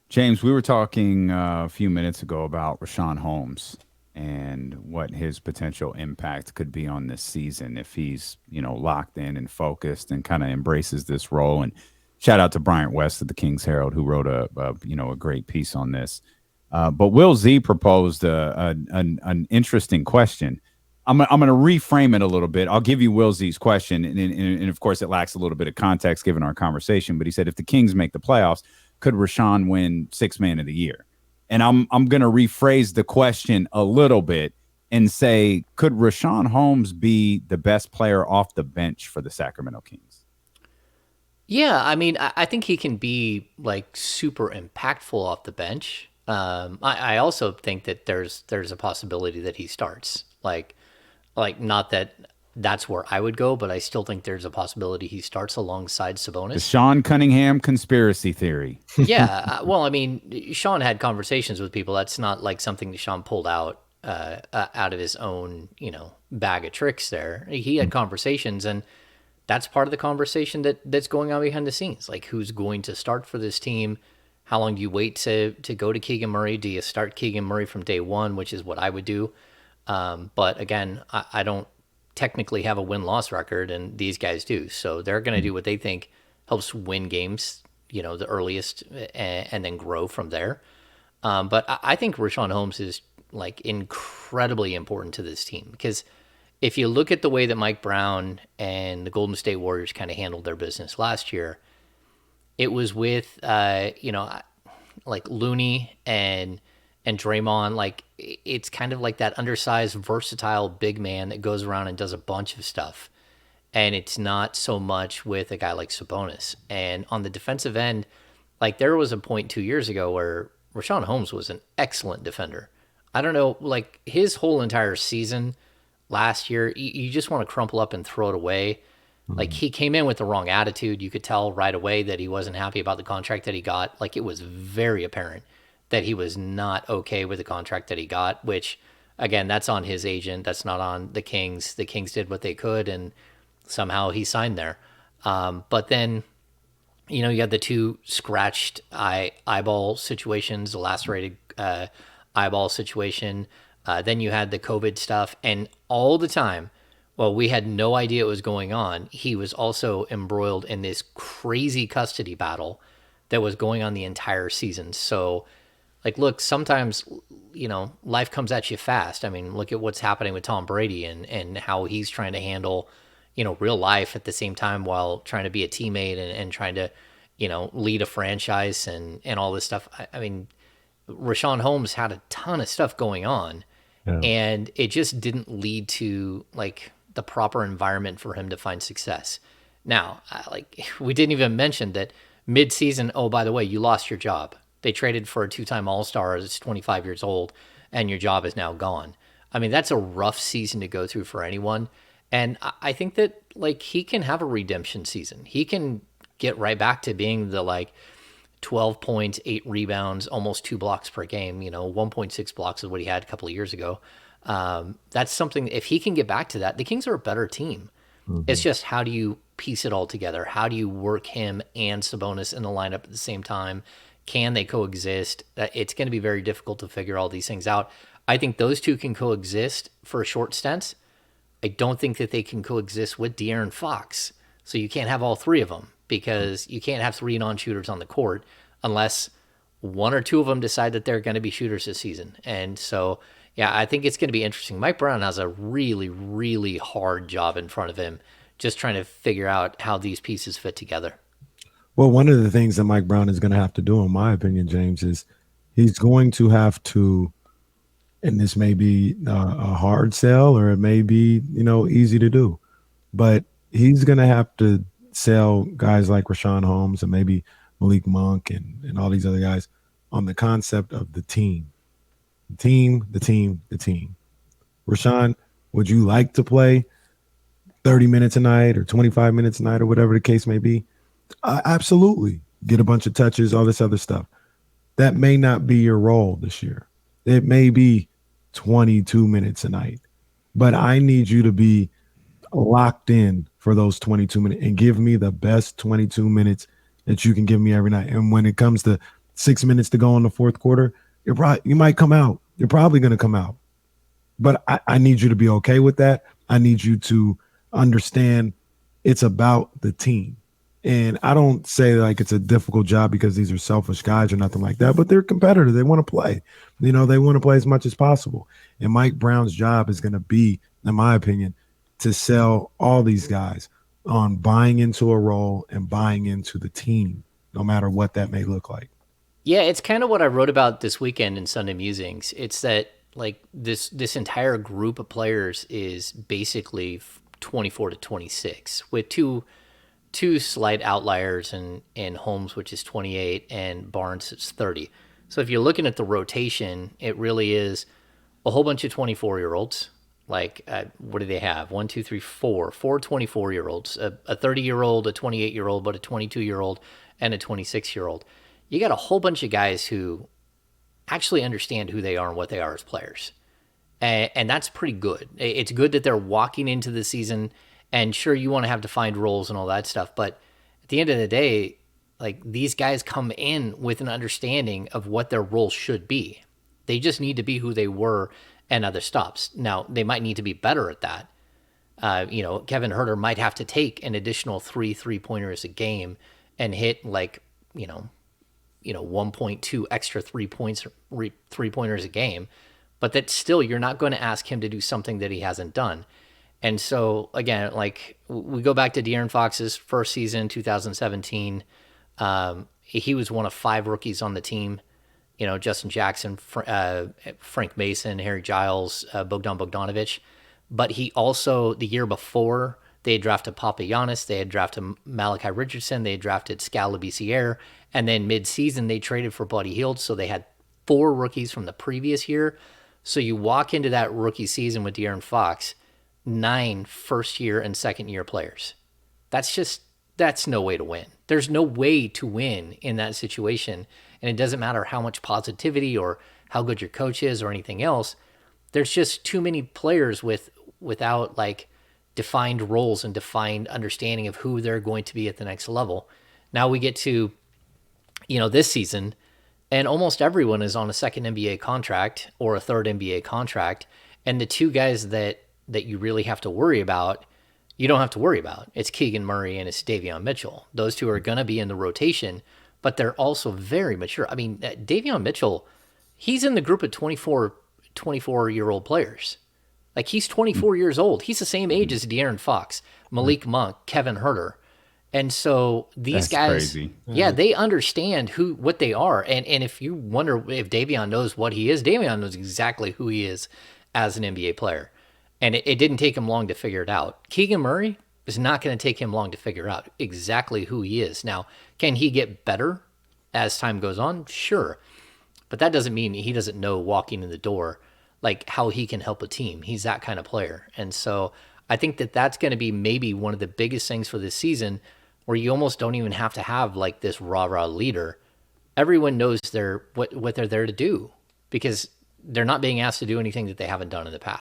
James, we were talking a few minutes ago about Richaun Holmes and what his potential impact could be on this season if he's, locked in and focused and kind of embraces this role. And shout out to Bryant West of the King's Herald who wrote a great piece on this. But Will Z proposed an interesting question. I'm going to reframe it a little bit. I'll give you Will Z's question, and of course, it lacks a little bit of context given our conversation. But he said, if the Kings make the playoffs, could Richaun win Sixth Man of the Year? And I'm going to rephrase the question a little bit and say, could Richaun Holmes be the best player off the bench for the Sacramento Kings? Yeah, I mean, I think he can be like super impactful off the bench. I also think that there's a possibility that he starts. Like not that that's where I would go, but I still think there's a possibility he starts alongside The Sabonis. Sean Cunningham conspiracy theory. Yeah, well, I mean, Sean had conversations with people. That's not like something that Sean pulled out of his own, bag of tricks. There, he had conversations, and that's part of the conversation that's going on behind the scenes. Like, who's going to start for this team? How long do you wait to go to Keegan Murray? Do you start Keegan Murray from day one, which is what I would do? But again, I don't technically have a win-loss record, and these guys do. So they're going to do what they think helps win games, the earliest, and then grow from there. But I think Richaun Holmes is like incredibly important to this team because if you look at the way that Mike Brown and the Golden State Warriors kind of handled their business last year, it was with like Looney and Draymond. Like it's kind of like that undersized, versatile big man that goes around and does a bunch of stuff. And it's not so much with a guy like Sabonis. And on the defensive end, like there was a point 2 years ago where Richaun Holmes was an excellent defender. I don't know, like his whole entire season last year, you just want to crumple up and throw it away. Like Mhm. he came in with the wrong attitude. You could tell right away that he wasn't happy about the contract that he got. Like it was very apparent that he was not okay with the contract that he got, which again, that's on his agent. That's not on the Kings. The Kings did what they could and somehow he signed there. But then, you had the two scratched eyeball situations, the lacerated eyeball situation. Then you had the COVID stuff. And all the time, well, we had no idea what was going on. He was also embroiled in this crazy custody battle that was going on the entire season. So, like, look, sometimes, life comes at you fast. I mean, look at what's happening with Tom Brady and how he's trying to handle, real life at the same time while trying to be a teammate and trying to, lead a franchise and all this stuff. I mean, Rashawn Holmes had a ton of stuff going on, Yeah. and it just didn't lead to like the proper environment for him to find success. Now, like we didn't even mention that mid-season. Oh, by the way, you lost your job. They traded for a two-time All-Star that's 25 years old, and your job is now gone. I mean, that's a rough season to go through for anyone. And I think that like he can have a redemption season. He can get right back to being the like 12 points, 8 rebounds, almost 2 blocks per game. 1.6 blocks is what he had a couple of years ago. That's something, if he can get back to that, the Kings are a better team. It's Mhm. just how do you piece it all together? How do you work him and Sabonis in the lineup at the same time? Can they coexist? It's going to be very difficult to figure all these things out. I think those two can coexist for a short stint. I don't think that they can coexist with De'Aaron Fox. So you can't have all three of them because you can't have three non-shooters on the court unless one or two of them decide that they're going to be shooters this season. And so, yeah, I think it's going to be interesting. Mike Brown has a really, really hard job in front of him, just trying to figure out how these pieces fit together. Well, one of the things that Mike Brown is going to have to do, in my opinion, James, is he's going to have to, and this may be a hard sell or it may be, easy to do, but he's going to have to sell guys like Rashawn Holmes and maybe Malik Monk and all these other guys on the concept of the team. The team, the team, the team. Rashawn, would you like to play 30 minutes a night or 25 minutes a night or whatever the case may be? Absolutely. Get a bunch of touches, all this other stuff. That may not be your role this year. It may be 22 minutes a night, but I need you to be locked in for those 22 minutes and give me the best 22 minutes that you can give me every night. And when it comes to 6 minutes to go in the fourth quarter, you might come out. You're probably going to come out. But I need you to be okay with that. I need you to understand it's about the team. And I don't say like it's a difficult job because these are selfish guys or nothing like that, but they're competitors. They want to play. They want to play as much as possible. And Mike Brown's job is going to be, in my opinion, to sell all these guys on buying into a role and buying into the team, no matter what that may look like. Yeah, it's kind of what I wrote about this weekend in Sunday Musings. It's that like this entire group of players is basically 24 to 26 with two slight outliers in Holmes, which is 28, and Barnes is 30. So if you're looking at the rotation, it really is a whole bunch of 24-year-olds. Like, what do they have? 1, 2, 3, 4. 4 24-year-olds, a 30-year-old, a 28-year-old, but a 22-year-old, and a 26-year-old. You got a whole bunch of guys who actually understand who they are and what they are as players. And that's pretty good. It's good that they're walking into the season, and sure, you want to have defined roles and all that stuff, but at the end of the day, like, these guys come in with an understanding of what their role should be. They just need to be who they were and other stops. Now, they might need to be better at that. Kevin Huerter might have to take an additional 3-pointers a game and hit 1.2 extra 3-pointers a game. But that still, you're not going to ask him to do something that he hasn't done. And so, again, like, we go back to De'Aaron Fox's first season, 2017. He was one of 5 rookies on the team. Justin Jackson, Frank Mason, Harry Giles, Bogdan Bogdanovic. But he also, the year before, they had drafted Papagiannis, they had drafted Malachi Richardson, they had drafted Skal Labissiere, and then mid-season they traded for Buddy Hield, so they had 4 rookies from the previous year. So you walk into that rookie season with De'Aaron Fox, 9 first-year and second-year players. That's no way to win. There's no way to win in that situation, and it doesn't matter how much positivity or how good your coach is or anything else. There's just too many players without like defined roles and defined understanding of who they're going to be at the next level. Now we get to, this season, and almost everyone is on a second NBA contract or a third NBA contract, and the 2 guys that you really have to worry about, you don't have to worry about. It's Keegan Murray and it's Davion Mitchell. Those 2 are going to be in the rotation, but they're also very mature. I mean, Davion Mitchell, he's in the group of 24-year-old players. Like, he's 24 years old. He's the same age as De'Aaron Fox, Malik Monk, Kevin Huerter. And so these guys, crazy. Yeah, they understand what they are. And if you wonder if Davion knows what he is, Davion knows exactly who he is as an NBA player. And it didn't take him long to figure it out. Keegan Murray is not going to take him long to figure out exactly who he is. Now, can he get better as time goes on? Sure. But that doesn't mean he doesn't know walking in the door, like, how he can help a team. He's that kind of player. And so I think that that's going to be maybe one of the biggest things for this season, where you almost don't even have to have like this rah-rah leader. Everyone knows what they're there to do, because they're not being asked to do anything that they haven't done in the past.